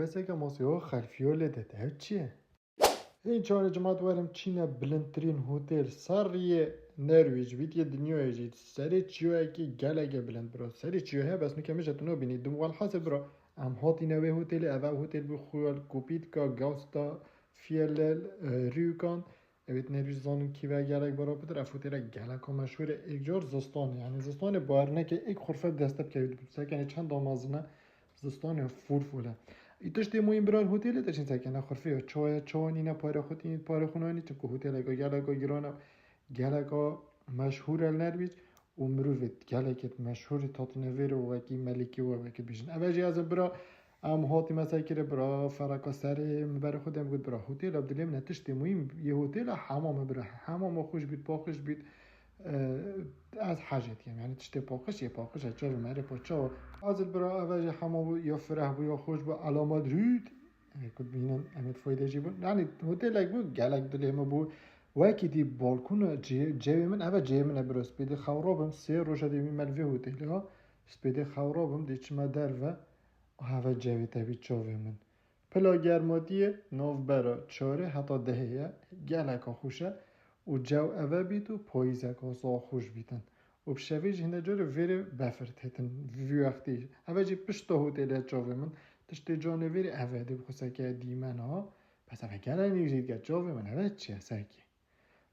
بس که ماسیو خلفیوله ده چیه؟ این چهار جماعت وارم چینه بلندترین هتل سریع نرویج بیت یه دنیای جدید سری چیه که گلگه بلند برا سری چیه بس میکه تونو بینی دم والحاسب برا ام هاتی نوی هتل اول هتل بخوال کوپیت کا گاوستا فیلل ریوکان اوید نرویج زانو کی و گلگ برا بدر افوتر گلگ که مشهور اکجار زستان یعنی زستان بارنه که یک خرفه دسته بکرد سکنه چند دامازنه زستان فول ایتش دیمویم برای هتل داشتین سکنه خرفه چوانی نه پاره خودی پاره خونانی تو که هتل گلگا گرانه گلگا مشهور النرویج و مروفت گلگت مشهور تاتنویر و وکی ملکی و وکی بیشن اولی از برا ام هاتی مثلا که برا فرقا سر برای خودم بود برا هتل عبدالیم نتش دیمویم یه هتل حمام برا حمام خوش بید پاکش بید از حاجت یعنی تشتی پاکش یه پاکش از جای مره پاچا از برا اول حمام یا فرح بو یا خوش با علامت رود کد بینن امید فایده جیبون یعنی هتل اگه بود گلگ دلیم بو وکی دی بالکون جوی من اول جوی من برا سپیده خورابم سه روشه دیمی ملوی هتل ها سپیده خورابم دیچما در و اول جوی تبی چاوی من پلا گرمادیه ناف برا چاره حتی دهیه گلگ خوشه و جو اوه بید و پاییزه که سا خوش بیتن و بشویج هنده جاره ویره بفرد هتن وی وقتیج اوه جی پشتا هتله جاوه من تشتی جانه ویره اوه دی بخوصه که دیمن ها پس اوه گنه نیوزید که جاوه من اوه چیه ساکی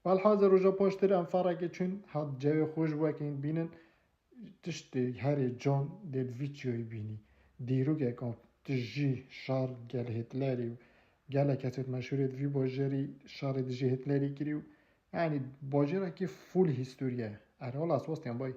والحاضر روژا پاشتر ام فرقه چون حد جوه خوش بوکین بینن تشتی هر جان دید ویچیوی بینی دیرو که کام تجی شار گل هتلری گله کسیت مشهورید وی باجری شار دیجی هتلری گریو yani bacera ki full historie. Erol aswas yan bay.